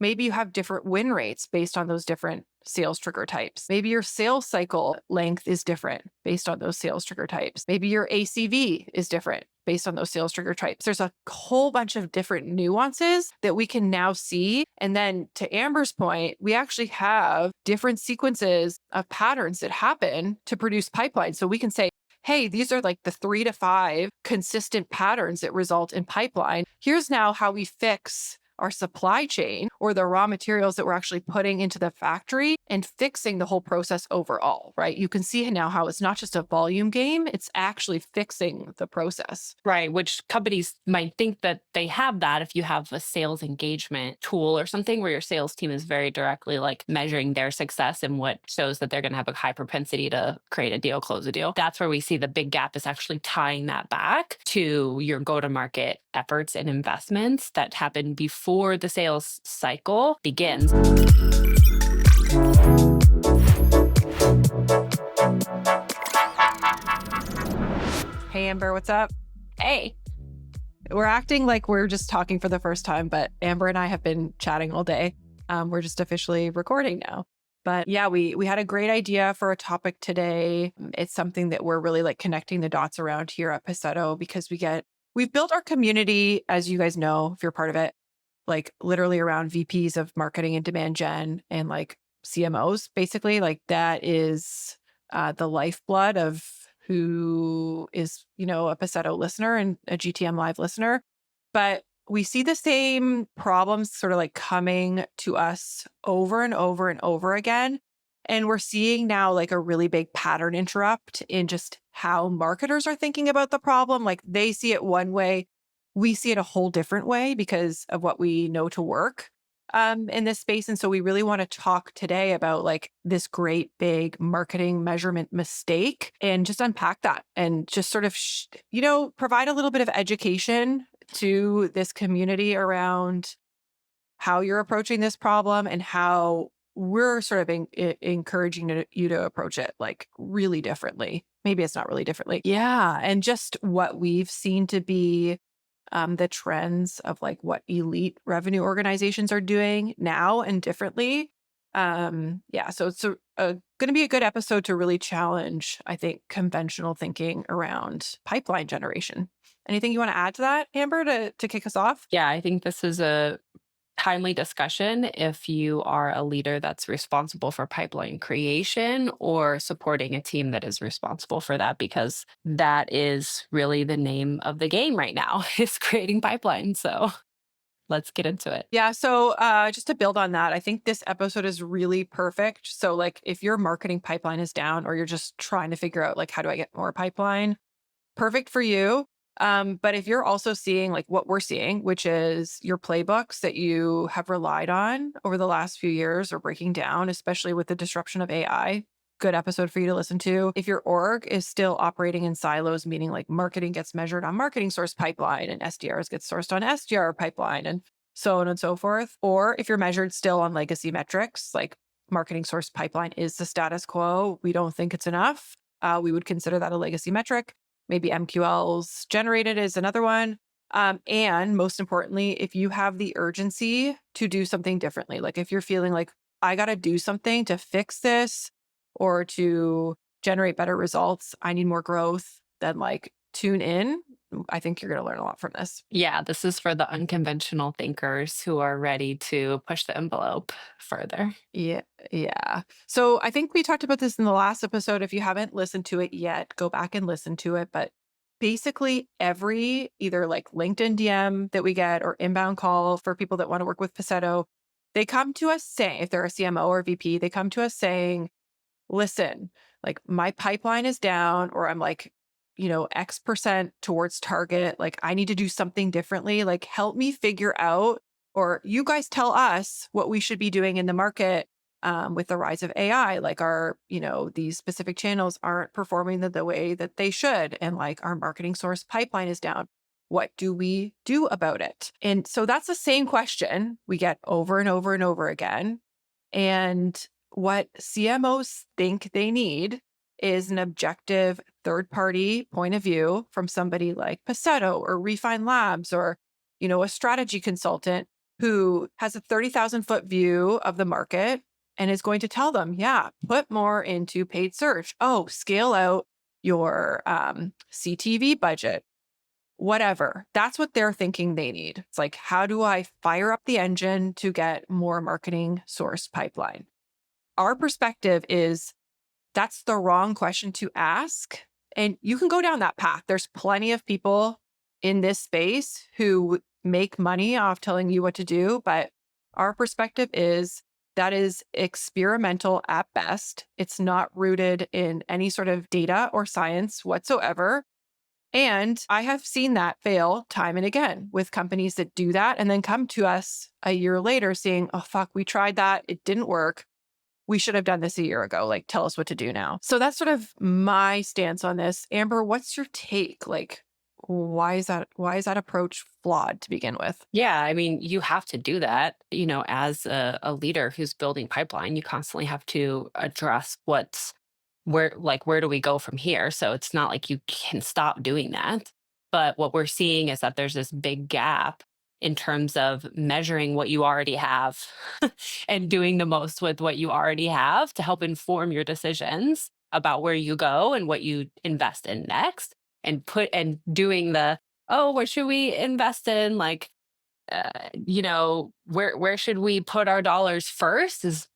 Maybe you have different win rates based on those different sales trigger types. Maybe your sales cycle length is different based on those sales trigger types. Maybe your ACV is different based on those sales trigger types. There's a whole bunch of different nuances that we can now see. And then to Amber's point, we actually have different sequences of patterns that happen to produce pipelines. So we can say, hey, these are like the 3 to 5 consistent patterns that result in pipeline. Here's now how we fix our supply chain or the raw materials that we're actually putting into the factory and fixing the whole process overall, right? You can see now how it's not just a volume game, it's actually fixing the process. Right, which companies might think that they have that if you have a sales engagement tool or something where your sales team is very directly like measuring their success and what shows that they're going to have a high propensity to create a deal, close a deal. That's where we see the big gap is actually tying that back to your go-to-market efforts and investments that happen before the sales cycle begins. Hey, Amber, what's up? Hey. We're acting like we're just talking for the first time, but Amber and I have been chatting all day. We're just officially recording now. But yeah, we had a great idea for a topic today. It's something that we're really like connecting the dots around here at Paceto because we've built our community, as you guys know, if you're part of it, like literally around VPs of marketing and demand gen and like CMOs, basically. Like that is the lifeblood of who is, a Paceto listener and a GTM live listener. But we see the same problems sort of like coming to us over and over and over again. And we're seeing now like a really big pattern interrupt in just how marketers are thinking about the problem. Like they see it one way, we see it a whole different way because of what we know to work in this space. And so we really want to talk today about like this great big marketing measurement mistake and just unpack that and just sort of, provide a little bit of education to this community around how you're approaching this problem and how we're sort of encouraging you to approach it like really differently. Maybe it's not really differently. Yeah. And just what we've seen to be the trends of like what elite revenue organizations are doing now and differently. So it's going to be a good episode to really challenge, I think, conventional thinking around pipeline generation. Anything you want to add to that, Amber, to kick us off? Yeah, I think this is a timely discussion if you are a leader that's responsible for pipeline creation or supporting a team that is responsible for that, because that is really the name of the game right now is creating pipelines. So let's get into it. Yeah. So just to build on that, I think this episode is really perfect. So like if your marketing pipeline is down or you're just trying to figure out like, how do I get more pipeline? Perfect for you. But if you're also seeing like what we're seeing, which is your playbooks that you have relied on over the last few years are breaking down, especially with the disruption of AI, good episode for you to listen to. If your org is still operating in silos, meaning like marketing gets measured on marketing source pipeline and SDRs get sourced on SDR pipeline and so on and so forth. Or if you're measured still on legacy metrics, like marketing source pipeline is the status quo, we don't think it's enough. We would consider that a legacy metric. Maybe MQLs generated is another one. And most importantly, if you have the urgency to do something differently, like if you're feeling like I got to do something to fix this or to generate better results, I need more growth, then like tune in. I think you're going to learn a lot from this. Yeah, this is for the unconventional thinkers who are ready to push the envelope further. Yeah. So I think we talked about this in the last episode. If you haven't listened to it yet, go back and listen to it. But basically every either like LinkedIn DM that we get or inbound call for people that want to work with Paceto, they come to us saying, if they're a CMO or VP, they come to us saying, listen, like my pipeline is down or I'm like, X% towards target. Like I need to do something differently. Like help me figure out, or you guys tell us what we should be doing in the market with the rise of AI. Like our, these specific channels aren't performing the way that they should. And like our marketing source pipeline is down. What do we do about it? And so that's the same question we get over and over and over again. And what CMOs think they need is an objective third-party point of view from somebody like Paceto or Refine Labs or, a strategy consultant who has a 30,000-foot view of the market and is going to tell them, yeah, put more into paid search. Oh, scale out your CTV budget, whatever. That's what they're thinking they need. It's like, how do I fire up the engine to get more marketing source pipeline? Our perspective is that's the wrong question to ask. And you can go down that path. There's plenty of people in this space who make money off telling you what to do. But our perspective is that is experimental at best. It's not rooted in any sort of data or science whatsoever. And I have seen that fail time and again with companies that do that and then come to us a year later saying, oh, fuck, we tried that. It didn't work. We should have done this a year ago. Like, tell us what to do now. So that's sort of my stance on this. Amber, what's your take? Like, why is that approach flawed to begin with? Yeah, I mean, you have to do that. As a leader who's building pipeline, you constantly have to address where do we go from here? So it's not like you can stop doing that. But what we're seeing is that there's this big gap in terms of measuring what you already have and doing the most with what you already have to help inform your decisions about where you go and what you invest in next, and doing what should we invest in? Like, where should we put our dollars first is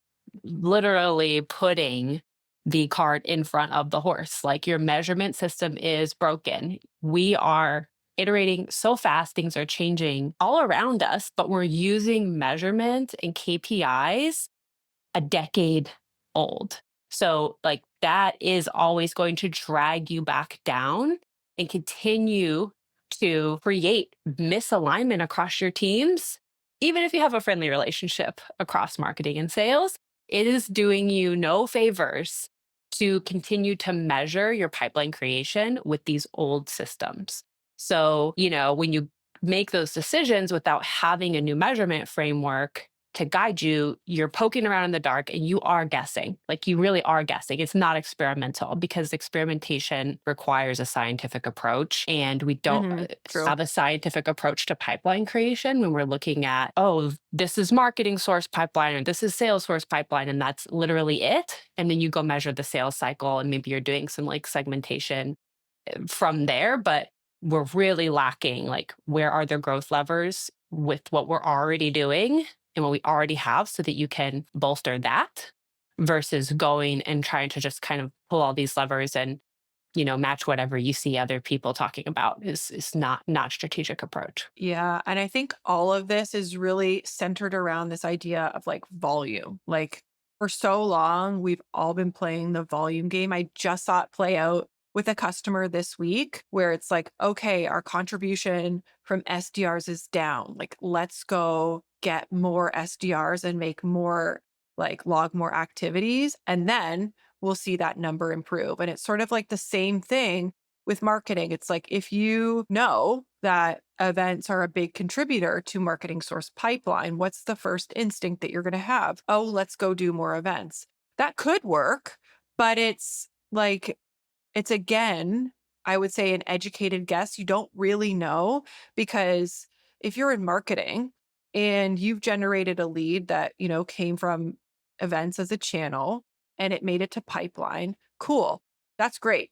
literally putting the cart in front of the horse. Like, your measurement system is broken. We are iterating so fast, things are changing all around us, but we're using measurement and KPIs a decade old. So like, that is always going to drag you back down and continue to create misalignment across your teams. Even if you have a friendly relationship across marketing and sales, it is doing you no favors to continue to measure your pipeline creation with these old systems. So, when you make those decisions without having a new measurement framework to guide you, you're poking around in the dark and you are guessing. Like, you really are guessing. It's not experimental, because experimentation requires a scientific approach. And we don't True. have a scientific approach to pipeline creation when we're looking at, oh, this is marketing source pipeline or this is sales source pipeline. And that's literally it. And then you go measure the sales cycle and maybe you're doing some like segmentation from there. But we're really lacking, like, where are there growth levers with what we're already doing and what we already have, so that you can bolster that, versus going and trying to just kind of pull all these levers and, match whatever you see other people talking about is not strategic approach. Yeah. And I think all of this is really centered around this idea of like volume. Like, for so long, we've all been playing the volume game. I just saw it play out with a customer this week where it's like, okay, our contribution from SDRs is down. Like, let's go get more SDRs and make more, like, log more activities. And then we'll see that number improve. And it's sort of like the same thing with marketing. It's like, if you know that events are a big contributor to marketing source pipeline, what's the first instinct that you're going to have? Oh, let's go do more events. That could work, but it's like, it's, again, I would say, an educated guess. You don't really know, because if you're in marketing and you've generated a lead that, came from events as a channel and it made it to pipeline, cool. That's great.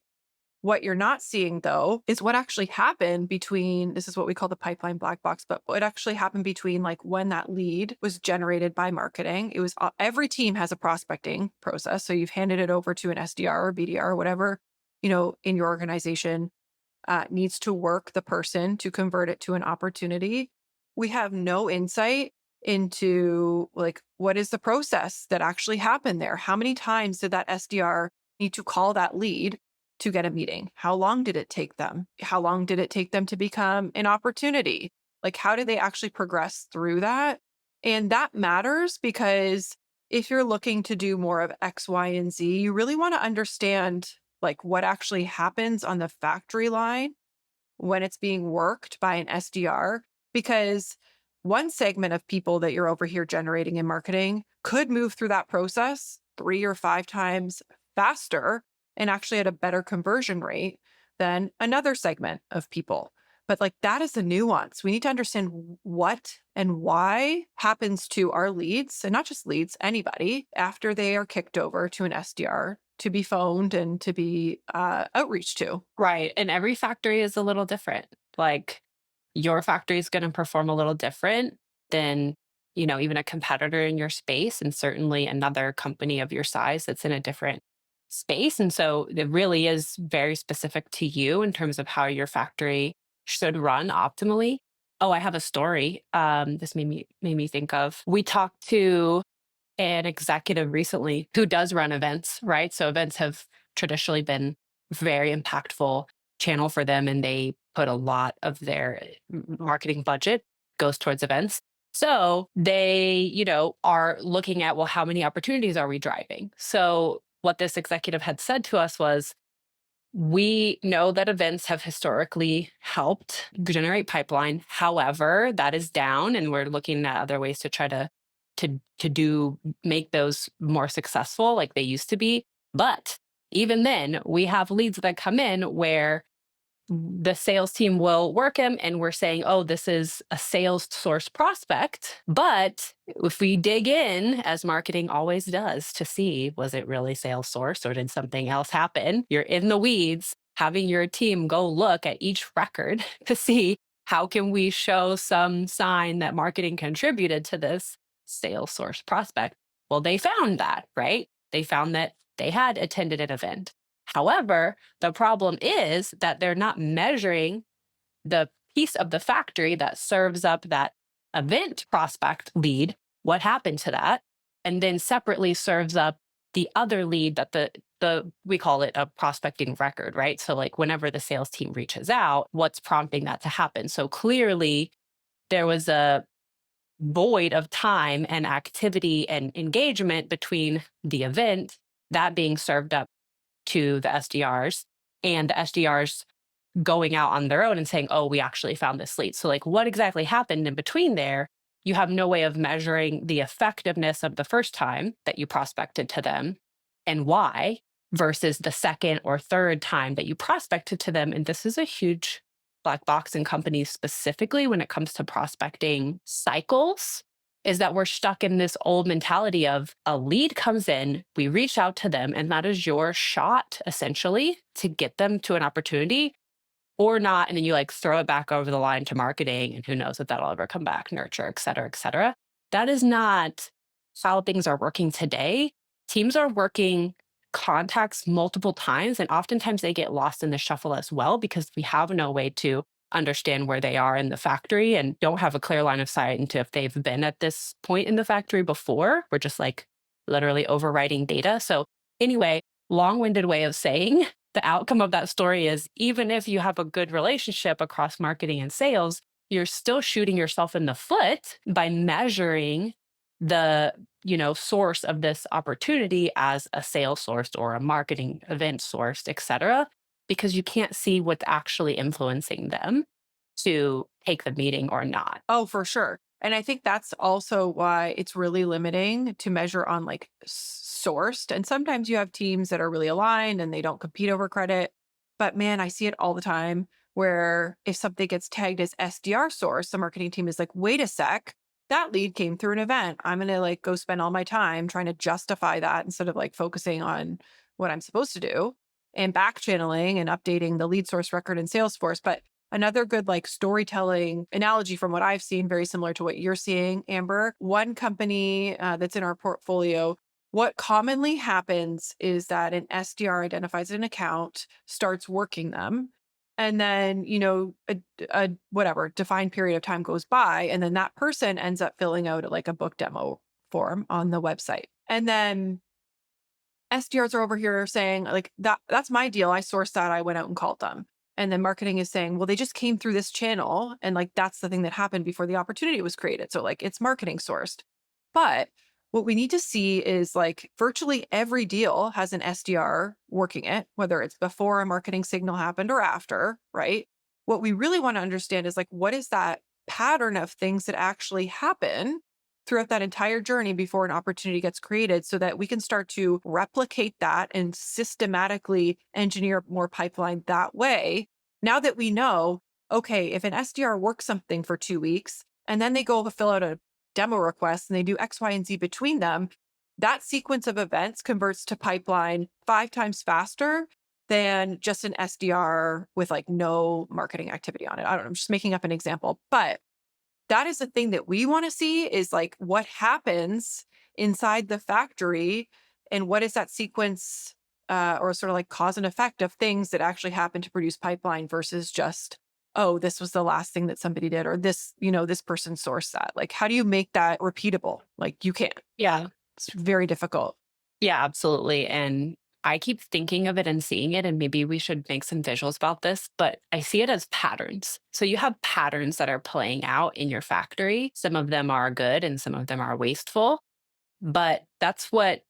What you're not seeing, though, is what actually happened between, this is what we call the pipeline black box, but what actually happened between like when that lead was generated by marketing. It was every team has a prospecting process. So you've handed it over to an SDR or BDR or whatever, in your organization needs to work the person to convert it to an opportunity. We have no insight into like, what is the process that actually happened there? How many times did that SDR need to call that lead to get a meeting? How long did it take them? How long did it take them to become an opportunity? Like, how did they actually progress through that? And that matters, because if you're looking to do more of X, Y, and Z, you really want to understand like what actually happens on the factory line when it's being worked by an SDR, because one segment of people that you're over here generating in marketing could move through that process 3 or 5 times faster and actually at a better conversion rate than another segment of people. But like that is the nuance. We need to understand what and why happens to our leads, and not just leads, anybody, after they are kicked over to an SDR to be phoned and to be outreach to. Right. And every factory is a little different. Like your factory is going to perform a little different than, even a competitor in your space, and certainly another company of your size that's in a different space. And so it really is very specific to you in terms of how your factory should run optimally. Oh, I have a story. This made me think of. We talked to an executive recently who does run events, right? So events have traditionally been very impactful channel for them, and they put a lot of their marketing budget goes towards events. So they, are looking at, well, how many opportunities are we driving? So what this executive had said to us was, we know that events have historically helped generate pipeline. However, that is down, and we're looking at other ways to try to make those more successful like they used to be. But even then, we have leads that come in where the sales team will work them, and we're saying, oh, this is a sales source prospect. But if we dig in, as marketing always does, to see, was it really sales source or did something else happen? You're in the weeds, having your team go look at each record to see how can we show some sign that marketing contributed to this sales source prospect. Well, they found that, right? They found that they had attended an event. However, the problem is that they're not measuring the piece of the factory that serves up that event prospect lead, what happened to that, and then separately serves up the other lead that we call it a prospecting record, right? So like whenever the sales team reaches out, what's prompting that to happen? So clearly there was a void of time and activity and engagement between the event, that being served up to the SDRs, and the SDRs going out on their own and saying, oh, we actually found this lead. So like what exactly happened in between there? You have no way of measuring the effectiveness of the first time that you prospected to them and why versus the second or third time that you prospected to them. And this is a huge black box in companies specifically when it comes to prospecting cycles, is that we're stuck in this old mentality of a lead comes in, we reach out to them, and that is your shot essentially to get them to an opportunity or not. And then you like throw it back over the line to marketing, and who knows if that'll ever come back, nurture, et cetera, et cetera. That is not how things are working today. Teams are working contacts multiple times, and oftentimes they get lost in the shuffle as well because we have no way to understand where they are in the factory and don't have a clear line of sight into if they've been at this point in the factory before. We're just like literally overwriting data. So anyway, long-winded way of saying the outcome of that story is even if you have a good relationship across marketing and sales, you're still shooting yourself in the foot by measuring the source of this opportunity as a sales sourced or a marketing event sourced, et cetera, because you can't see what's actually influencing them to take the meeting or not. Oh, for sure. And I think that's also why it's really limiting to measure on like sourced. And sometimes you have teams that are really aligned and they don't compete over credit. But man, I see it all the time where if something gets tagged as SDR-sourced, the marketing team is like, wait a sec, that lead came through an event. I'm going to like go spend all my time trying to justify that instead of like focusing on what I'm supposed to do and back channeling and updating the lead source record in Salesforce. But another good like storytelling analogy from what I've seen, very similar to what you're seeing, Amber, one company that's in our portfolio, what commonly happens is that an SDR identifies an account, starts working them, and then, a whatever defined period of time goes by, and then that person ends up filling out like a book demo form on the website. And then SDRs are over here saying like, that's my deal. I sourced that. I went out and called them. And then marketing is saying, well, they just came through this channel. And like, that's the thing that happened before the opportunity was created. So like, it's marketing sourced. But what we need to see is like virtually every deal has an SDR working it, whether it's before a marketing signal happened or after, right? What we really want to understand is like, what is that pattern of things that actually happen throughout that entire journey before an opportunity gets created so that we can start to replicate that and systematically engineer more pipeline that way. Now that we know, okay, if an SDR works something for 2 weeks and then they go to fill out a demo request and they do X, Y, and Z between them, that sequence of events converts to pipeline 5 times faster than just an SDR with like no marketing activity on it. I don't know, I'm just making up an example, but that is the thing that we want to see is like what happens inside the factory and what is that sequence or sort of like cause and effect of things that actually happen to produce pipeline versus just, oh, this was the last thing that somebody did or this, this person sourced that. Like, how do you make that repeatable? Like, you can't. Yeah. It's very difficult. Yeah, absolutely. And I keep thinking of it and seeing it, and maybe we should make some visuals about this, but I see it as patterns. So you have patterns that are playing out in your factory. Some of them are good and some of them are wasteful, but that's what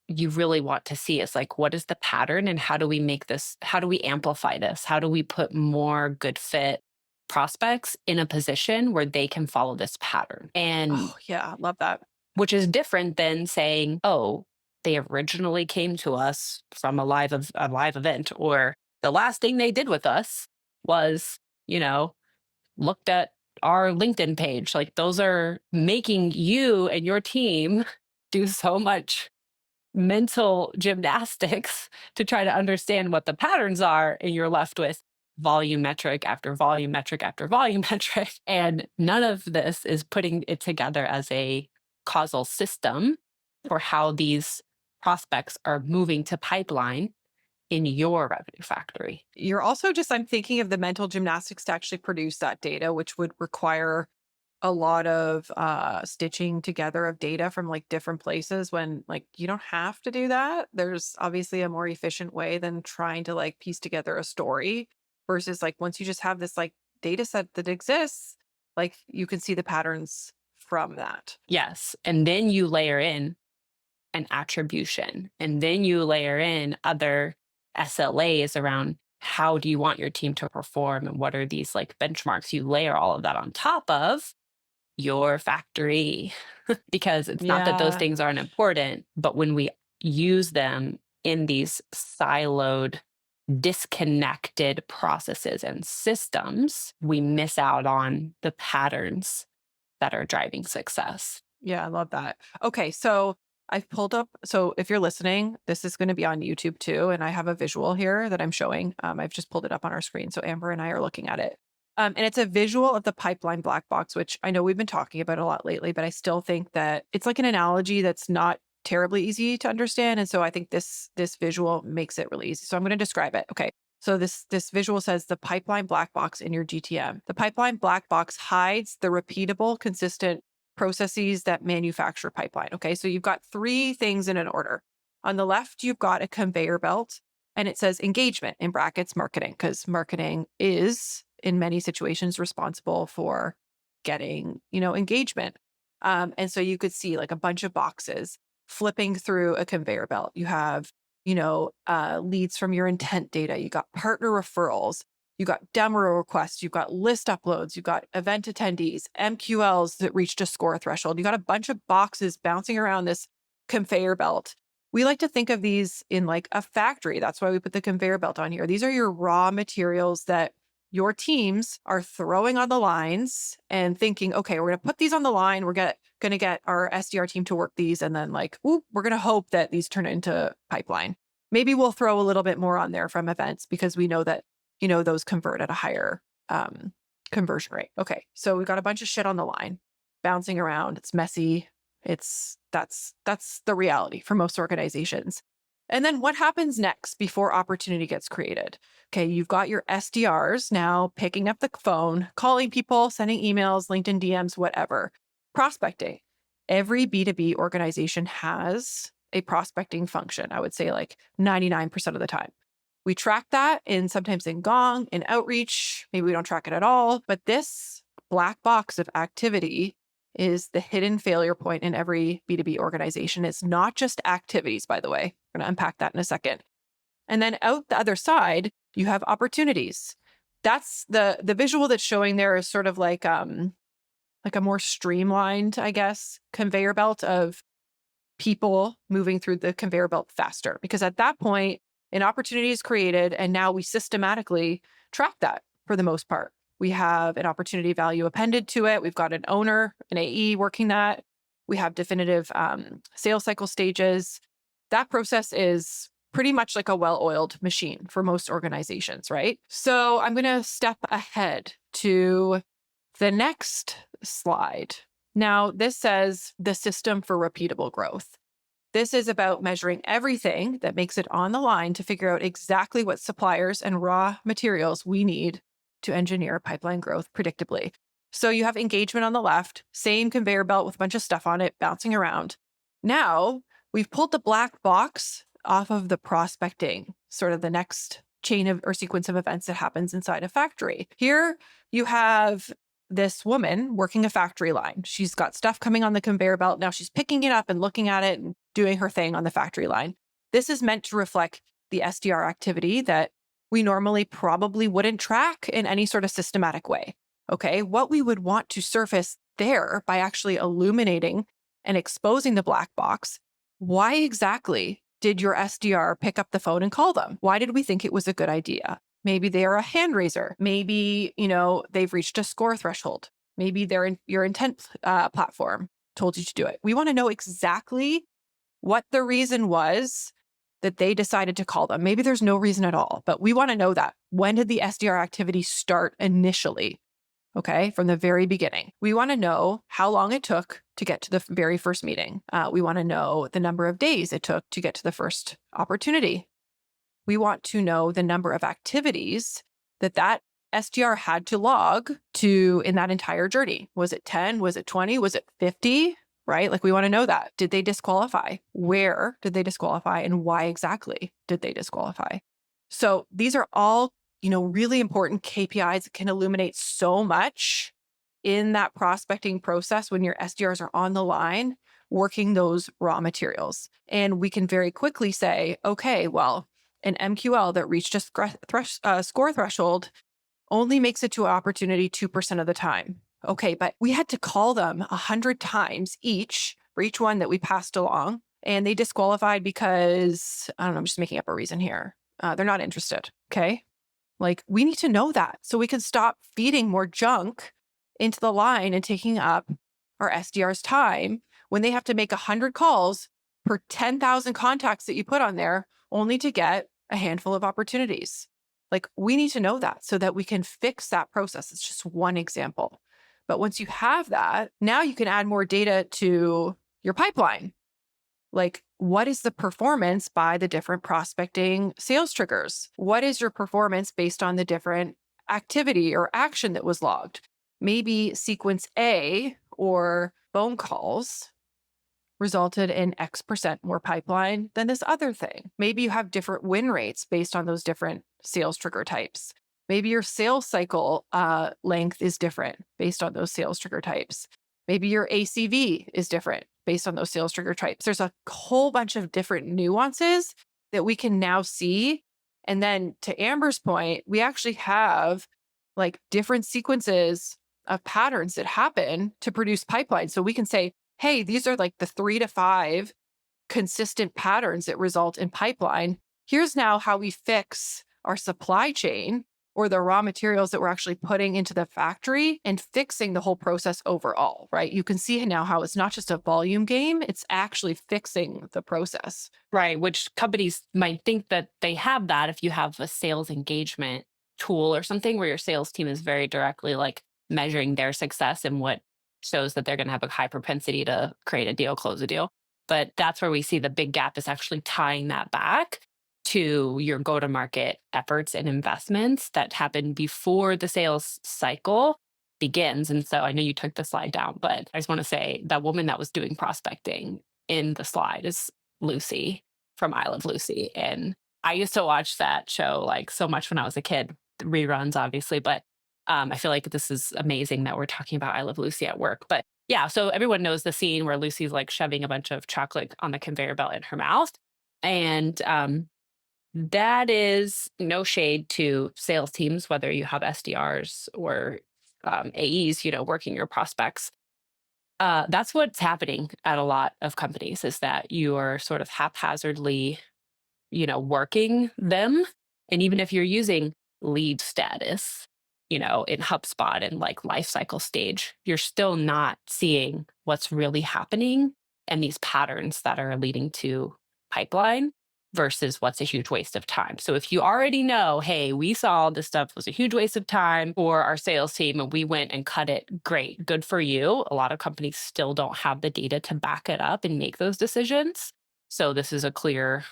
you really want to see is like, what is the pattern and how do we make this, how do we amplify this? How do we put more good fit prospects in a position where they can follow this pattern? And Oh, yeah, love that. which is different than saying, oh, they originally came to us from a live event, or the last thing they did with us was, looked at our LinkedIn page. Like those are making you and your team do so much mental gymnastics to try to understand what the patterns are, and you're left with volume metric after volume metric after volume metric. And none of this is putting it together as a causal system for how these prospects are moving to pipeline in your revenue factory. You're also just, I'm thinking of the mental gymnastics to actually produce that data, which would require a lot of stitching together of data from like different places when like you don't have to do that. There's obviously a more efficient way than trying to like piece together a story versus like once you just have this like data set that exists, like you can see the patterns from that. Yes. And then you layer in an attribution, and then you layer in other SLAs around how do you want your team to perform and what are these like benchmarks. You layer all of that on top of your factory because it's not that those Yeah. things aren't important, but when we use them in these siloed, disconnected processes and systems, we miss out on the patterns that are driving success. Yeah, I love that. Okay, so I've pulled up. So if you're listening, this is going to be on YouTube too, and I have a visual here that I'm showing. I've just pulled it up on our screen, so Amber and I are looking at it. And it's a visual of the pipeline black box, which I know we've been talking about a lot lately, but I still think that it's like an analogy that's not terribly easy to understand, and so I think this visual makes it really easy. So I'm going to describe it. Okay. So this visual says the pipeline black box in your GTM. The pipeline black box hides the repeatable, consistent processes that manufacture pipeline. Okay, so you've got 3 things in an order. On the left, you've got a conveyor belt, and it says engagement in brackets marketing, because marketing is in many situations responsible for getting, engagement. And so you could see like a bunch of boxes flipping through a conveyor belt. You have, leads from your intent data. You got partner referrals. You got demo requests, you've got list uploads, you've got event attendees, MQLs that reached a score threshold. You got a bunch of boxes bouncing around this conveyor belt. We like to think of these in like a factory. That's why we put the conveyor belt on here. These are your raw materials that your teams are throwing on the lines and thinking, okay, we're going to put these on the line. We're going to get our SDR team to work these. And then like, we're going to hope that these turn into pipeline. Maybe we'll throw a little bit more on there from events because we know that those convert at a higher conversion rate. Okay, so we've got a bunch of shit on the line, bouncing around. It's messy. That's the reality for most organizations. And then what happens next before opportunity gets created? Okay, you've got your SDRs now picking up the phone, calling people, sending emails, LinkedIn DMs, whatever. Prospecting. Every B2B organization has a prospecting function. I would say like 99% of the time. We track that sometimes in Gong, in Outreach. Maybe we don't track it at all. But this black box of activity is the hidden failure point in every B2B organization. It's not just activities, by the way. We're going to unpack that in a second. And then out the other side, you have opportunities. That's the visual that's showing there is sort of like a more streamlined, I guess, conveyor belt of people moving through the conveyor belt faster. Because at that point, an opportunity is created, and now we systematically track that for the most part. We have an opportunity value appended to it. We've got an owner, an AE working that. We have definitive sales cycle stages. That process is pretty much like a well-oiled machine for most organizations, right? So I'm going to step ahead to the next slide. Now, this says the system for repeatable growth. This is about measuring everything that makes it on the line to figure out exactly what suppliers and raw materials we need to engineer pipeline growth predictably. So you have engagement on the left, same conveyor belt with a bunch of stuff on it bouncing around. Now we've pulled the black box off of the prospecting, sort of the next chain of or sequence of events that happens inside a factory. Here you have this woman working a factory line. She's got stuff coming on the conveyor belt. Now she's picking it up and looking at it and doing her thing on the factory line. This is meant to reflect the SDR activity that we normally probably wouldn't track in any sort of systematic way. Okay, what we would want to surface there by actually illuminating and exposing the black box. Why exactly did your SDR pick up the phone and call them? Why did we think it was a good idea? Maybe they're a hand raiser. Maybe, they've reached a score threshold. Maybe your intent platform told you to do it. We want to know exactly what the reason was that they decided to call them. Maybe there's no reason at all, but we want to know that. When did the SDR activity start initially? Okay, from the very beginning. We want to know how long it took to get to the very first meeting. We want to know the number of days it took to get to the first opportunity. We want to know the number of activities that SDR had to log in that entire journey. Was it 10? Was it 20? Was it 50? Right? Like we want to know that. Did they disqualify? Where did they disqualify? And why exactly did they disqualify? So these are all, really important KPIs that can illuminate so much in that prospecting process when your SDRs are on the line working those raw materials. And we can very quickly say, okay, well, an MQL that reached a score threshold only makes it to an opportunity 2% of the time. Okay, but we had to call them 100 times for each one that we passed along, and they disqualified because, I don't know, I'm just making up a reason here. They're not interested, okay? Like, we need to know that so we can stop feeding more junk into the line and taking up our SDR's time when they have to make 100 calls per 10,000 contacts that you put on there only to get a handful of opportunities. Like, we need to know that so that we can fix that process. It's just one example. But once you have that, now you can add more data to your pipeline. Like, what is the performance by the different prospecting sales triggers? What is your performance based on the different activity or action that was logged? Maybe sequence A or phone calls resulted in X% more pipeline than this other thing. Maybe you have different win rates based on those different sales trigger types. Maybe your sales cycle length is different based on those sales trigger types. Maybe your ACV is different based on those sales trigger types. There's a whole bunch of different nuances that we can now see. And then to Amber's point, we actually have like different sequences of patterns that happen to produce pipelines. So we can say, hey, these are like the 3 to 5 consistent patterns that result in pipeline. Here's now how we fix our supply chain or the raw materials that we're actually putting into the factory and fixing the whole process overall, right? You can see now how it's not just a volume game, it's actually fixing the process. Right, which companies might think that they have that if you have a sales engagement tool or something where your sales team is very directly like measuring their success and what shows that they're going to have a high propensity to create a deal, close a deal. But that's where we see the big gap is actually tying that back to your go-to-market efforts and investments that happen before the sales cycle begins. And so I know you took the slide down, but I just want to say that woman that was doing prospecting in the slide is Lucy from I Love Lucy. And I used to watch that show like so much when I was a kid, reruns obviously, but I feel like this is amazing that we're talking about I Love Lucy at work. But yeah, so everyone knows the scene where Lucy's like shoving a bunch of chocolate on the conveyor belt in her mouth. And that is no shade to sales teams, whether you have SDRs or AEs, working your prospects. That's what's happening at a lot of companies is that you are sort of haphazardly, working them. And even if you're using lead status, in HubSpot and like lifecycle stage, you're still not seeing what's really happening and these patterns that are leading to pipeline versus what's a huge waste of time. So if you already know, hey, we saw this stuff was a huge waste of time for our sales team and we went and cut it, great, good for you. A lot of companies still don't have the data to back it up and make those decisions. So this is a clear,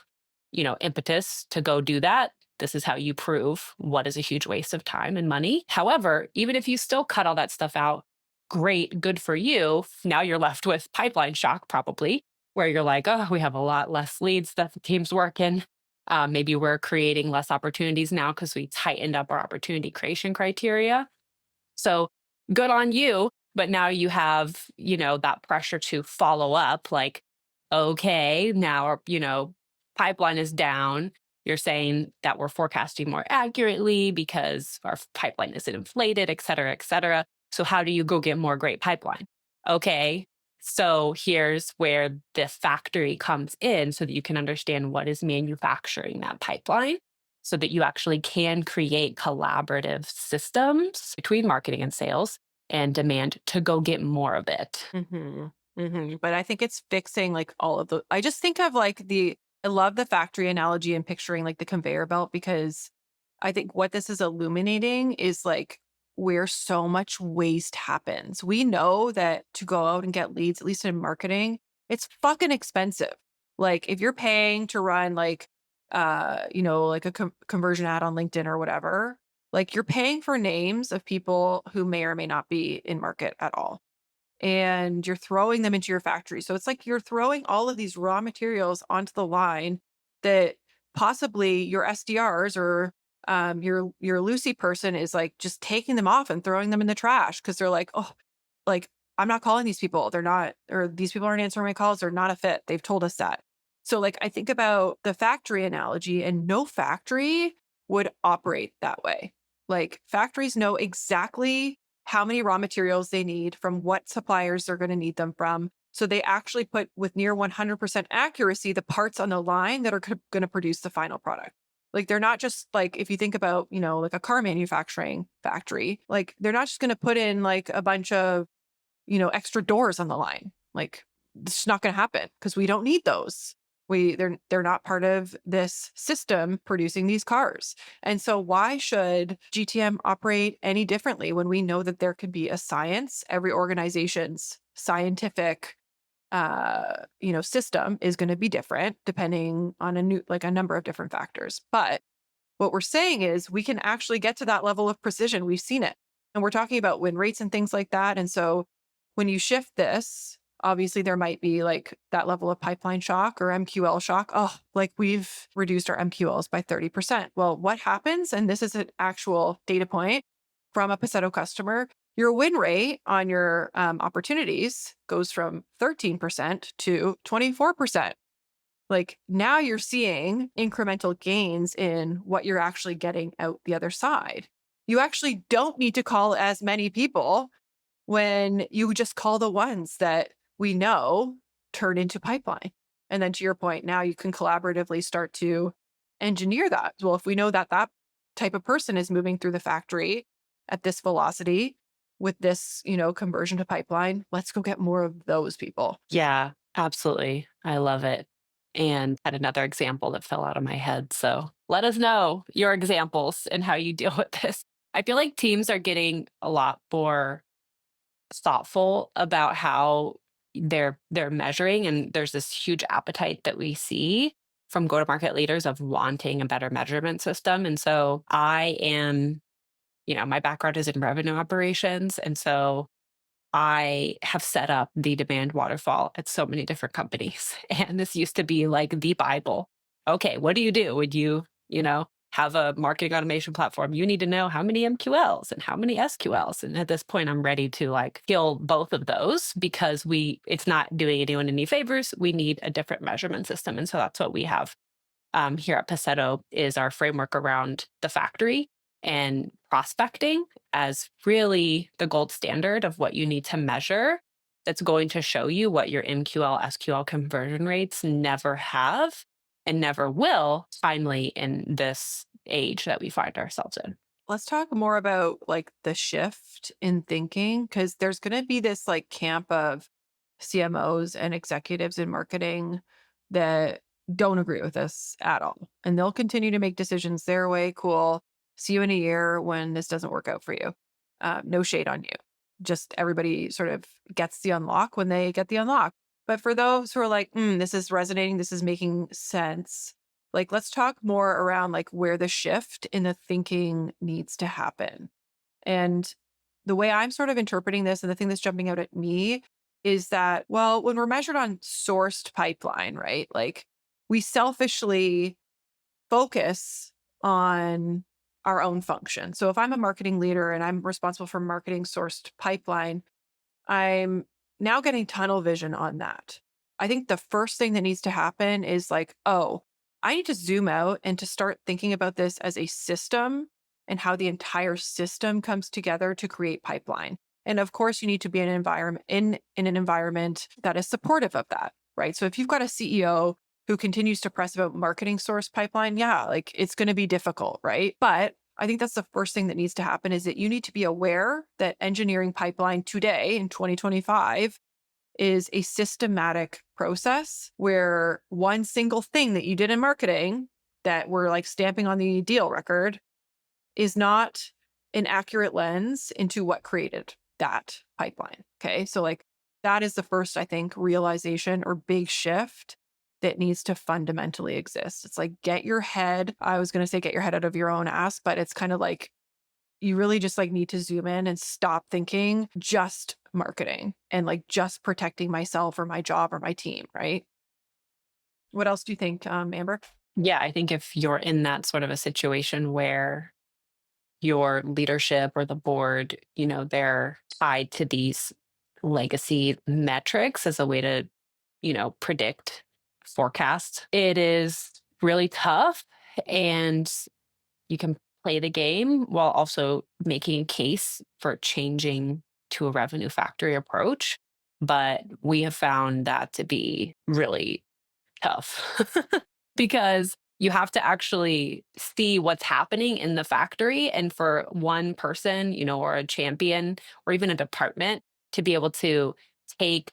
impetus to go do that. This is how you prove what is a huge waste of time and money. However, even if you still cut all that stuff out, great, good for you. Now you're left with pipeline shock, probably, where you're like, oh, we have a lot less leads that the team's working. Maybe we're creating less opportunities now because we tightened up our opportunity creation criteria. So good on you. But now you have, that pressure to follow up like, okay, now, pipeline is down. You're saying that we're forecasting more accurately because our pipeline isn't inflated, et cetera, et cetera. So how do you go get more great pipeline? Okay, so here's where the factory comes in so that you can understand what is manufacturing that pipeline so that you actually can create collaborative systems between marketing and sales and demand to go get more of it. But I think it's fixing like all of I just think of like I love the factory analogy and picturing like the conveyor belt, because I think what this is illuminating is like where so much waste happens. We know that to go out and get leads, at least in marketing, it's fucking expensive. Like if you're paying to run like, like a conversion ad on LinkedIn or whatever, like you're paying for names of people who may or may not be in market at all. And you're throwing them into your factory. So it's like you're throwing all of these raw materials onto the line that possibly your SDRs or your Lucy person is like just taking them off and throwing them in the trash because they're like, oh, like I'm not calling these people. They're not, or these people aren't answering my calls. They're not a fit. They've told us that. So like I think about the factory analogy, and no factory would operate that way. Like factories know exactly how many raw materials they need from what suppliers they're going to need them from. So they actually put with near 100% accuracy the parts on the line that are going to produce the final product. Like they're not just like, if you think about, like a car manufacturing factory, like they're not just going to put in like a bunch of, extra doors on the line. Like it's not going to happen because we don't need those. They're not part of this system producing these cars. And so why should GTM operate any differently when we know that there could be a science? Every organization's scientific system is going to be different depending on a number of different factors. But what we're saying is we can actually get to that level of precision. We've seen it. And we're talking about win rates and things like that. And so when you shift this, obviously there might be like that level of pipeline shock or MQL shock. Oh, like we've reduced our MQLs by 30%. Well, what happens? And this is an actual data point from a Paceto customer. Your win rate on your opportunities goes from 13% to 24%. Like now you're seeing incremental gains in what you're actually getting out the other side. You actually don't need to call as many people when you just call the ones that we know turn into pipeline. And then to your point, now you can collaboratively start to engineer that. Well, if we know that that type of person is moving through the factory at this velocity with this, conversion to pipeline, let's go get more of those people. Yeah, absolutely. I love it. And had another example that fell out of my head. So let us know your examples and how you deal with this. I feel like teams are getting a lot more thoughtful about how they're measuring, and there's this huge appetite that we see from go-to-market leaders of wanting a better measurement system. And so I am, my background is in revenue operations, and so I have set up the demand waterfall at so many different companies. And this used to be like the Bible. Okay, what do you do? Would you, have a marketing automation platform? You need to know how many MQLs and how many SQLs. And at this point, I'm ready to like kill both of those because it's not doing anyone any favors. We need a different measurement system. And so that's what we have here at Paceto is our framework around the factory and prospecting as really the gold standard of what you need to measure that's going to show you what your MQL, SQL conversion rates never have and never will, finally, in this age that we find ourselves in. let's talk more about like the shift in thinking, because there's going to be this like camp of CMOs and executives in marketing that don't agree with this at all. And they'll continue to make decisions their way. Cool. See you in a year when this doesn't work out for you. No shade on you. Just everybody sort of gets the unlock when they get the unlock. But for those who are like, this is resonating, this is making sense, like, let's talk more around like where the shift in the thinking needs to happen. And the way I'm sort of interpreting this and the thing that's jumping out at me is that, well, when we're measured on sourced pipeline, right? Like we selfishly focus on our own function. So if I'm a marketing leader and I'm responsible for marketing sourced pipeline, I'm now getting tunnel vision on that. I think the first thing that needs to happen is like, oh, I need to zoom out and to start thinking about this as a system and how the entire system comes together to create pipeline. And of course, you need to be in an environment in an environment that is supportive of that, right? So if you've got a CEO who continues to press about marketing source pipeline, yeah, like it's going to be difficult, right? But I think that's the first thing that needs to happen is that you need to be aware that engineering pipeline today in 2025 is a systematic process where one single thing that you did in marketing that we're like stamping on the deal record is not an accurate lens into what created that pipeline. Okay. So like that is the first, I think, realization or big shift that needs to fundamentally exist. It's like, I was going to say get your head out of your own ass, but it's kind of like, you really just like need to zoom in and stop thinking just marketing and like just protecting myself or my job or my team, right? What else do you think, Amber? Yeah, I think if you're in that sort of a situation where your leadership or the board, they're tied to these legacy metrics as a way to, predict, forecast, it is really tough. And you can play the game while also making a case for changing to a revenue factory approach. But we have found that to be really tough because you have to actually see what's happening in the factory. And for one person, or a champion or even a department to be able to take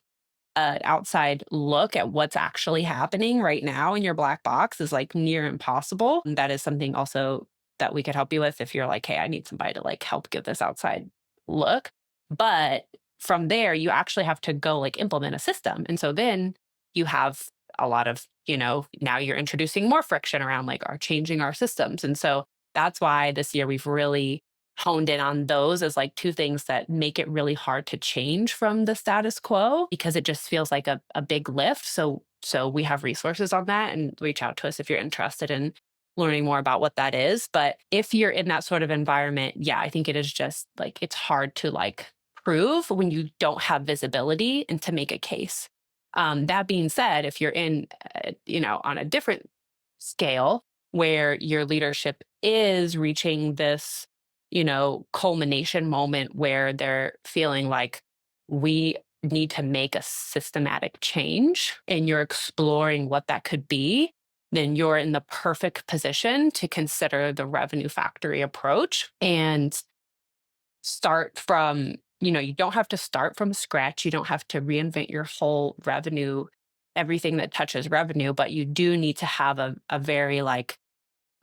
an outside look at what's actually happening right now in your black box is like near impossible. And that is something also that we could help you with if you're like, hey, I need somebody to like help give this outside look. But from there, you actually have to go like implement a system. And so then you have a lot of, now you're introducing more friction around like our changing our systems. And so that's why this year we've really honed in on those as like two things that make it really hard to change from the status quo because it just feels like a big lift. So we have resources on that, and reach out to us if you're interested in learning more about what that is. But if you're in that sort of environment, yeah, I think it is just like, it's hard to like prove when you don't have visibility and to make a case. That being said, if you're in, on a different scale where your leadership is reaching this, culmination moment where they're feeling like we need to make a systematic change and you're exploring what that could be, then you're in the perfect position to consider the revenue factory approach and start from, you don't have to start from scratch. You don't have to reinvent your whole revenue, everything that touches revenue, but you do need to have a very like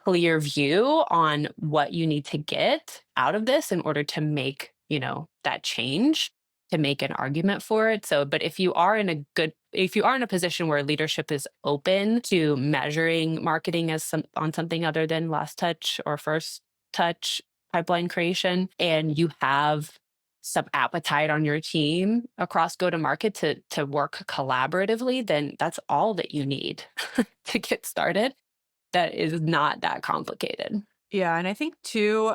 clear view on what you need to get out of this in order to make, that change, to make an argument for it. So, but if you are in a position where leadership is open to measuring marketing as on something other than last touch or first touch pipeline creation, and you have some appetite on your team across go-to-market to work collaboratively, then that's all that you need to get started. That is not that complicated. Yeah. And I think too,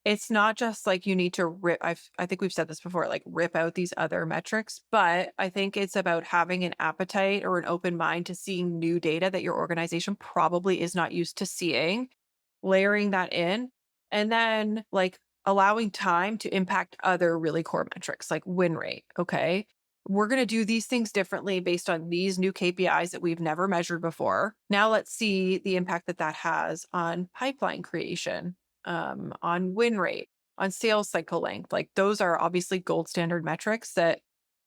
it's not just like you need to I think we've said this before, like rip out these other metrics, but I think it's about having an appetite or an open mind to seeing new data that your organization probably is not used to seeing, layering that in, and then like allowing time to impact other really core metrics like win rate. Okay. We're going to do these things differently based on these new KPIs that we've never measured before. Now let's see the impact that has on pipeline creation. on win rate, on sales cycle length. Like those are obviously gold standard metrics that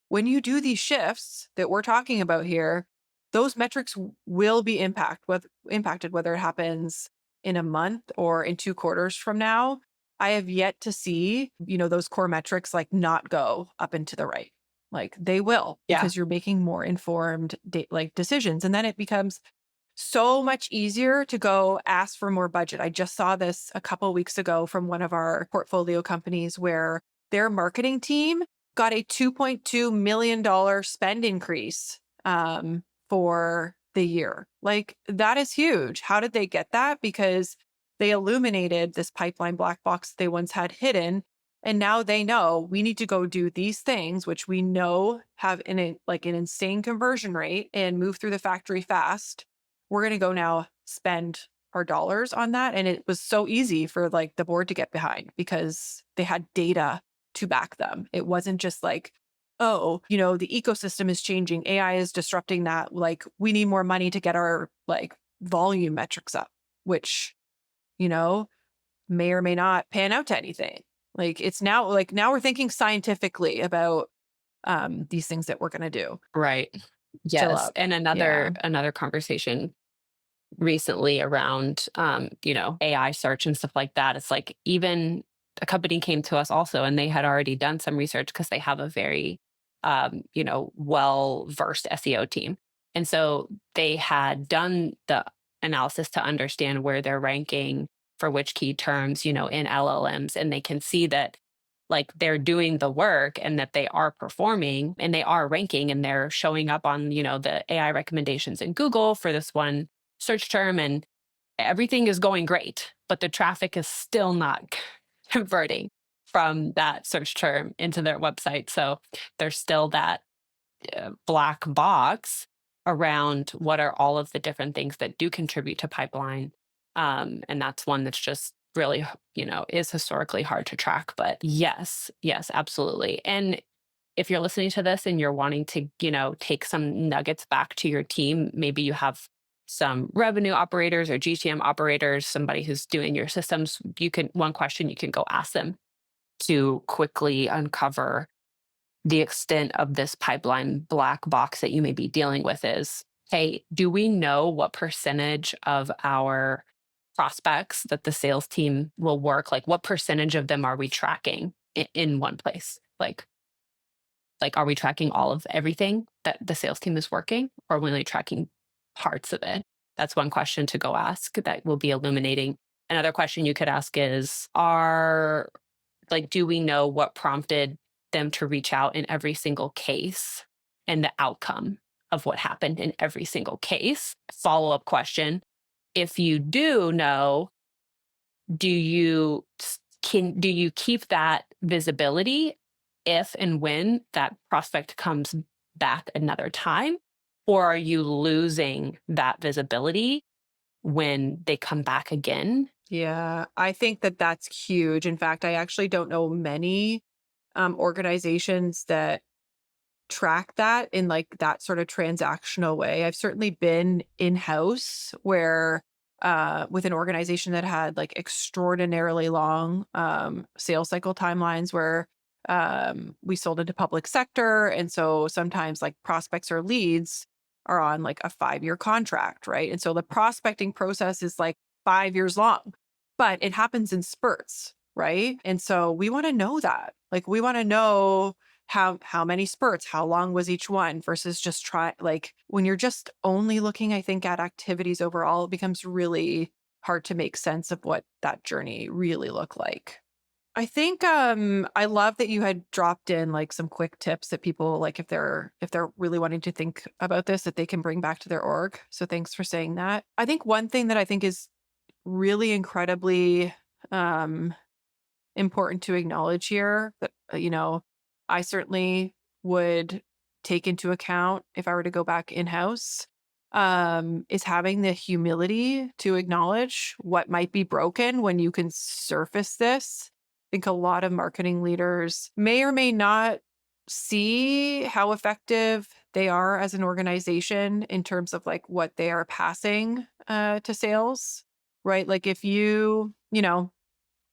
when you do these shifts that we're talking about here, those metrics will be impacted, whether it happens in a month or in 2 quarters from now. I have yet to see, those core metrics like not go up and to the right. Like they will, Yeah. because you're making more informed decisions. And then it becomes so much easier to go ask for more budget. I just saw this a couple weeks ago from one of our portfolio companies where their marketing team got a $2.2 million spend increase for the year. Like that is huge. How did they get that? Because they illuminated this pipeline black box they once had hidden. And now they know we need to go do these things, which we know have an insane conversion rate and move through the factory fast. We're going to go now spend our dollars on that. And it was so easy for like the board to get behind because they had data to back them. It wasn't just like, oh, the ecosystem is changing. AI is disrupting that. Like we need more money to get our like volume metrics up, which, may or may not pan out to anything. Like it's now we're thinking scientifically about these things that we're going to do. Right. Yes. And another conversation recently around AI search and stuff like that. It's like even a company came to us also and they had already done some research because they have a very well-versed SEO team. And so they had done the analysis to understand where they're ranking for which key terms, in LLMs. And they can see that like they're doing the work and that they are performing and they are ranking and they're showing up on, the AI recommendations in Google for this one search term and everything is going great, but the traffic is still not converting from that search term into their website. So there's still that black box around what are all of the different things that do contribute to pipeline. And that's one that's just really, is historically hard to track. But yes, absolutely. And if you're listening to this and you're wanting to, take some nuggets back to your team, maybe you have some revenue operators or GTM operators, somebody who's doing your systems, one question you can go ask them to quickly uncover the extent of this pipeline black box that you may be dealing with is, hey, do we know what percentage of our prospects that the sales team will work? Like what percentage of them are we tracking in one place? Like, are we tracking all of everything that the sales team is working, or are we only tracking parts of it? That's one question to go ask that will be illuminating. Another question you could ask is, do we know what prompted them to reach out in every single case and the outcome of what happened in every single case? Follow-up question. If you do know, do you keep that visibility if and when that prospect comes back another time? Or are you losing that visibility when they come back again? Yeah, I think that that's huge. In fact, I actually don't know many organizations that track that in like that sort of transactional way. I've certainly been in-house where with an organization that had like extraordinarily long sales cycle timelines where we sold into public sector. And so sometimes like prospects or leads are on like a 5-year contract, right? And so the prospecting process is like 5 years long, but it happens in spurts, right? And so we want to know that. Like we want to know how many spurts, how long was each one versus just when you're just only looking, I think, at activities overall, it becomes really hard to make sense of what that journey really looked like. I think I love that you had dropped in like some quick tips that people like if they're really wanting to think about this that they can bring back to their org. So thanks for saying that. I think one thing that I think is really incredibly important to acknowledge here that I certainly would take into account if I were to go back in-house is having the humility to acknowledge what might be broken when you can surface this. I think a lot of marketing leaders may or may not see how effective they are as an organization in terms of like what they are passing to sales, right? Like if you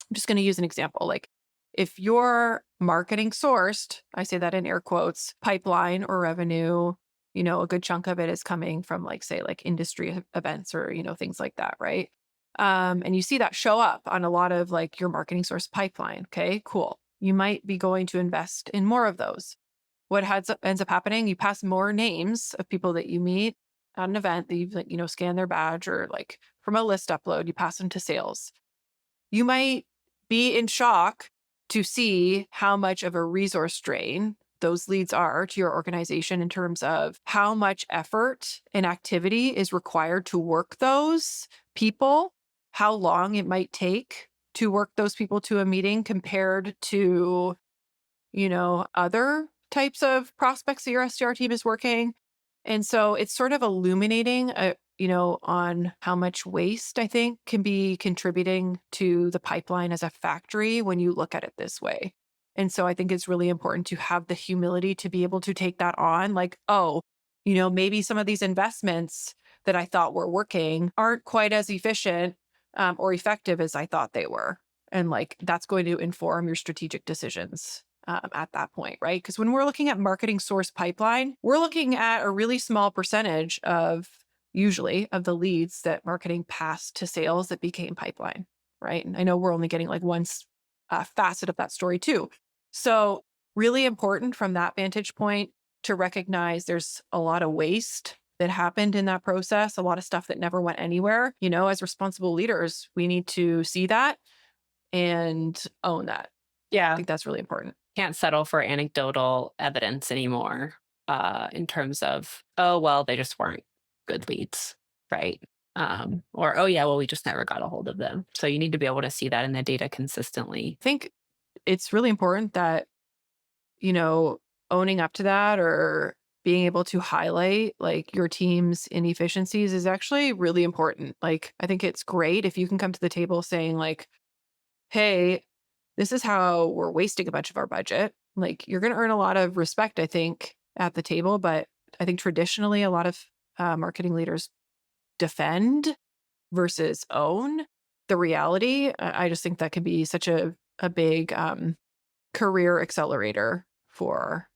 I'm just going to use an example. Like if your marketing sourced, I say that in air quotes, pipeline or revenue, a good chunk of it is coming from like, say, like industry events or, things like that, right? And you see that show up on a lot of like your marketing source pipeline. Okay, cool. You might be going to invest in more of those. What ends up happening, you pass more names of people that you meet at an event that you've like, scan their badge, or like from a list upload, you pass them to sales. You might be in shock to see how much of a resource drain those leads are to your organization in terms of how much effort and activity is required to work those people, how long it might take to work those people to a meeting compared to, other types of prospects that your SDR team is working. And so it's sort of illuminating, on how much waste I think can be contributing to the pipeline as a factory when you look at it this way. And so I think it's really important to have the humility to be able to take that on. Like, oh, maybe some of these investments that I thought were working aren't quite as efficient or effective as I thought they were. And like, that's going to inform your strategic decisions at that point, right? Because when we're looking at marketing source pipeline, we're looking at a really small percentage usually of the leads that marketing passed to sales that became pipeline, right? And I know we're only getting like one facet of that story too. So really important from that vantage point to recognize there's a lot of waste that happened in that process, a lot of stuff that never went anywhere. As responsible leaders, we need to see that and own that. I Yeah. think that's really important. Can't settle for anecdotal evidence anymore in terms of, oh, well, they just weren't good leads, right? Or, oh, yeah, well, we just never got a hold of them. So you need to be able to see that in the data consistently. I think it's really important that, owning up to that or being able to highlight like your team's inefficiencies is actually really important. Like, I think it's great if you can come to the table saying like, hey, this is how we're wasting a bunch of our budget. Like, you're going to earn a lot of respect, I think, at the table. But I think traditionally a lot of marketing leaders defend versus own the reality. I just think that can be such a big career accelerator for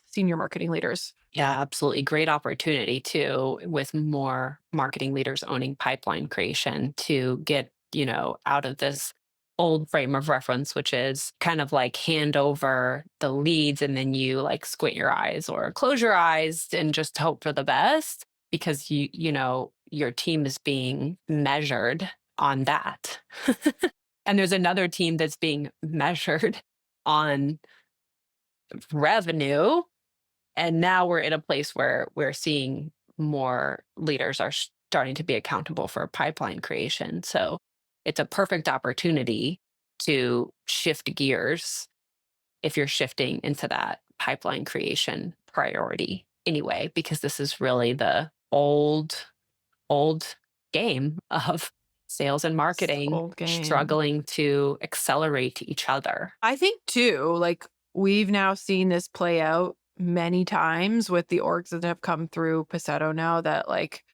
senior marketing leaders. Yeah, absolutely. Great opportunity too, with more marketing leaders owning pipeline creation to get, out of this old frame of reference, which is kind of like hand over the leads and then you like squint your eyes or close your eyes and just hope for the best because your team is being measured on that. And there's another team that's being measured on revenue. And now we're in a place where we're seeing more leaders are starting to be accountable for pipeline creation. So it's a perfect opportunity to shift gears if you're shifting into that pipeline creation priority anyway, because this is really the old game of sales and marketing Old game. struggling to accelerate each other. I think too, like we've now seen this play out many times with the orgs that have come through Paceto now, that like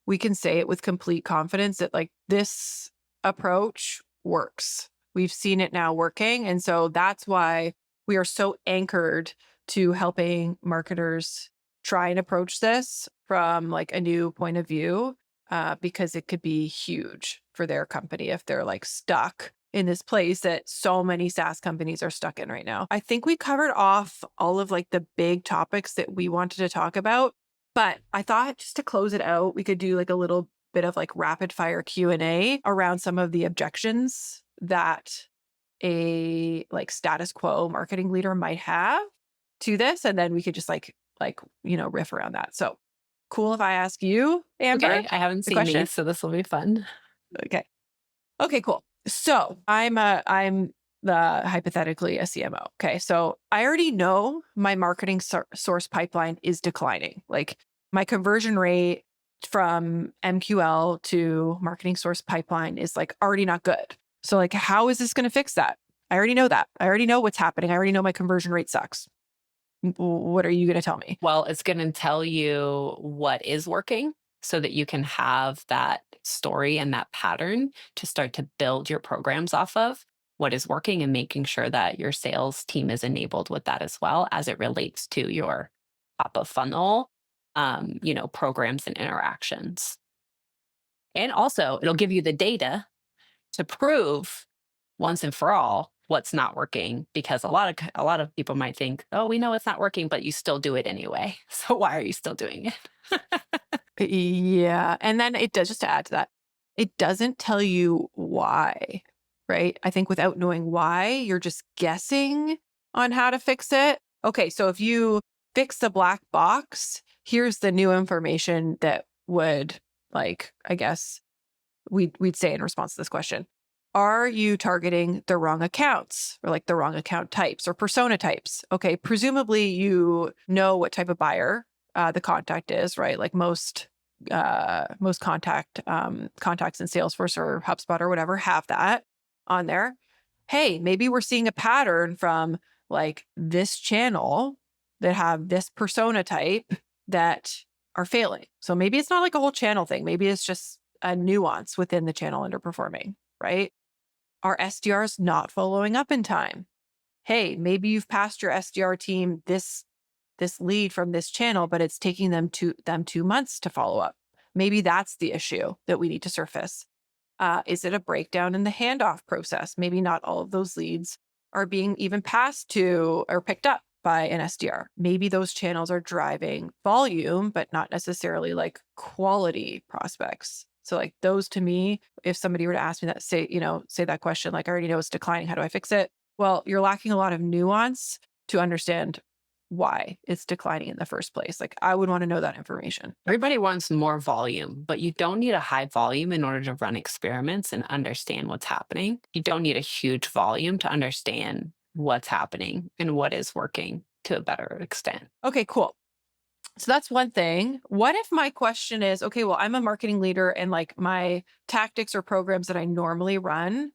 we can say it with complete confidence that like this approach works. We've seen it now working. And so that's why we are so anchored to helping marketers try and approach this from like a new point of view, because it could be huge for their company if they're like stuck in this place that so many SaaS companies are stuck in right now. I think we covered off all of like the big topics that we wanted to talk about, but I thought just to close it out, we could do like a little bit of like rapid fire Q&A around some of the objections that a like status quo marketing leader might have to this. And then we could just like, riff around that. So cool if I ask you, Amber? Okay, I haven't seen these, so this will be fun. Okay, cool. So I'm hypothetically a CMO. Okay. So I already know my marketing source pipeline is declining. Like my conversion rate from MQL to marketing source pipeline is like already not good. So like, how is this going to fix that? I already know that. I already know what's happening. I already know my conversion rate sucks. What are you going to tell me? Well, it's going to tell you what is working. so that you can have that story and that pattern to start to build your programs off of what is working and making sure that your sales team is enabled with that as well as it relates to your top of funnel, programs and interactions. And also, it'll give you the data to prove once and for all what's not working, because a lot of people might think, oh, we know it's not working, but you still do it anyway. So why are you still doing it? Yeah. And then it does, just to add to that, it doesn't tell you why, right? I think without knowing why, you're just guessing on how to fix it. Okay, so if you fix the black box, here's the new information that would, like, I guess we'd say in response to this question. Are you targeting the wrong accounts or like the wrong account types or persona types? Okay, presumably you know what type of buyer the contact is, right? Like most contacts in Salesforce or HubSpot or whatever have that on there. Hey, maybe we're seeing a pattern from like this channel that have this persona type that are failing. So maybe it's not like a whole channel thing. Maybe it's just a nuance within the channel underperforming, right? Are SDRs not following up in time? Hey, maybe you've passed your SDR team this lead from this channel, but it's taking them 2 months to follow up. Maybe that's the issue that we need to surface. Is it a breakdown in the handoff process? Maybe not all of those leads are being even passed to or picked up by an SDR. Maybe those channels are driving volume, but not necessarily like quality prospects. So like those, to me, if somebody were to ask me that, say that question, like, I already know it's declining, how do I fix it? Well, you're lacking a lot of nuance to understand why it's declining in the first place. Like, I would want to know that information. Everybody wants more volume, but you don't need a high volume in order to run experiments and understand what's happening. You don't need a huge volume to understand what's happening and what is working to a better extent. Okay, cool. So that's one thing. What if my question is, okay, well, I'm a marketing leader and like my tactics or programs that I normally run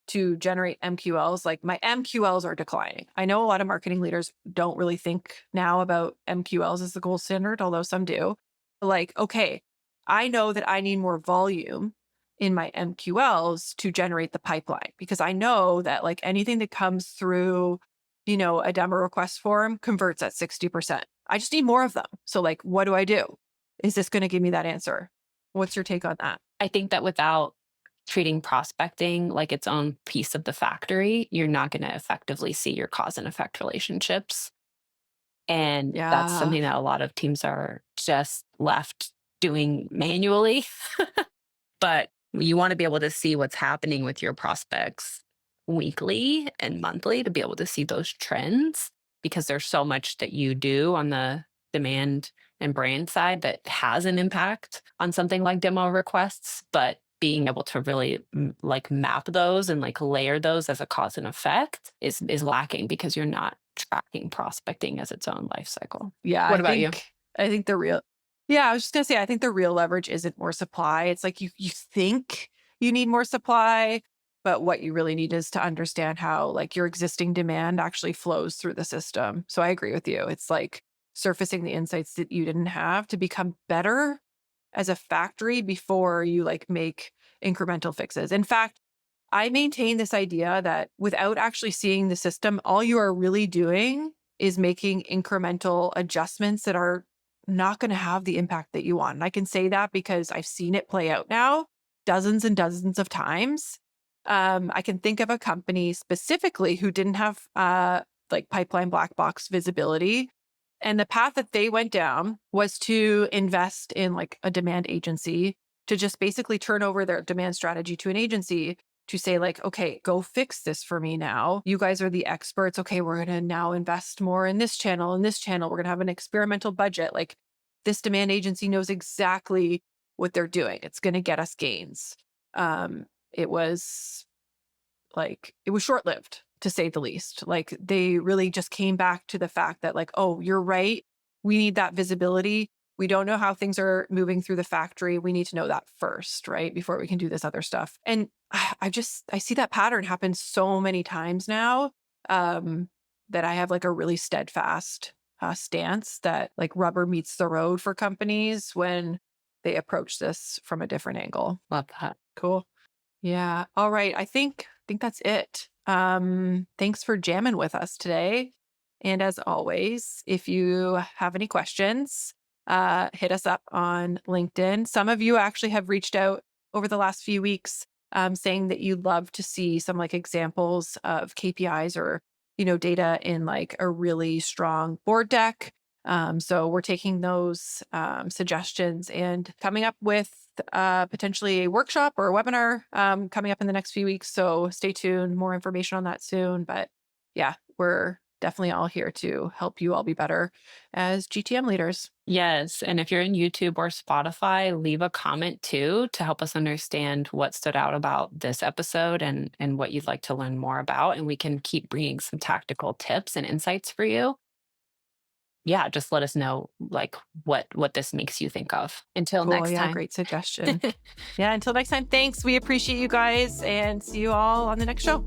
to generate MQLs, like my MQLs are declining. I know a lot of marketing leaders don't really think now about MQLs as the gold standard, although some do. Like, okay, I know that I need more volume in my MQLs to generate the pipeline, because I know that like anything that comes through, a demo request form converts at 60%. I just need more of them. So like, what do I do? Is this going to give me that answer? What's your take on that? I think that without treating prospecting like its own piece of the factory, you're not going to effectively see your cause and effect relationships. And that's Yeah. something that a lot of teams are just left doing manually. But you want to be able to see what's happening with your prospects weekly and monthly to be able to see those trends, because there's so much that you do on the demand and brand side that has an impact on something like demo requests. But being able to really like map those and like layer those as a cause and effect is lacking, because you're not tracking prospecting as its own life cycle. Yeah. What about you? I think I was just going to say, I think the real leverage isn't more supply. It's like you think you need more supply, but what you really need is to understand how like your existing demand actually flows through the system. So I agree with you. It's like surfacing the insights that you didn't have to become better as a factory before you like make incremental fixes. In fact, I maintain this idea that without actually seeing the system, all you are really doing is making incremental adjustments that are not going to have the impact that you want. And I can say that because I've seen it play out now dozens and dozens of times. I can think of a company specifically who didn't have like pipeline black box visibility. And the path that they went down was to invest in like a demand agency, to just basically turn over their demand strategy to an agency to say like, okay, go fix this for me now. You guys are the experts. Okay, we're going to now invest more in this channel and this channel. We're going to have an experimental budget. Like, this demand agency knows exactly what they're doing. It's going to get us gains. It was short-lived, to say the least. Like, they really just came back to the fact that like, oh, you're right. We need that visibility. We don't know how things are moving through the factory. We need to know that first, right? Before we can do this other stuff. And I see that pattern happen so many times now, that I have like a really steadfast stance that like rubber meets the road for companies when they approach this from a different angle. Love that. Cool. Yeah. All right. I think that's it. Thanks for jamming with us today. And as always, if you have any questions, hit us up on LinkedIn. Some of you actually have reached out over the last few weeks, saying that you'd love to see some like examples of KPIs or, data in like a really strong board deck. So we're taking those suggestions and coming up with potentially a workshop or a webinar coming up in the next few weeks. So stay tuned, more information on that soon. But yeah, we're definitely all here to help you all be better as GTM leaders. Yes. And if you're in YouTube or Spotify, leave a comment too to help us understand what stood out about this episode and what you'd like to learn more about. And we can keep bringing some tactical tips and insights for you. Yeah, just let us know like what this makes you think of. Until Cool. next Yeah, time. great suggestion. Yeah, until next time, thanks. We appreciate you guys and see you all on the next show.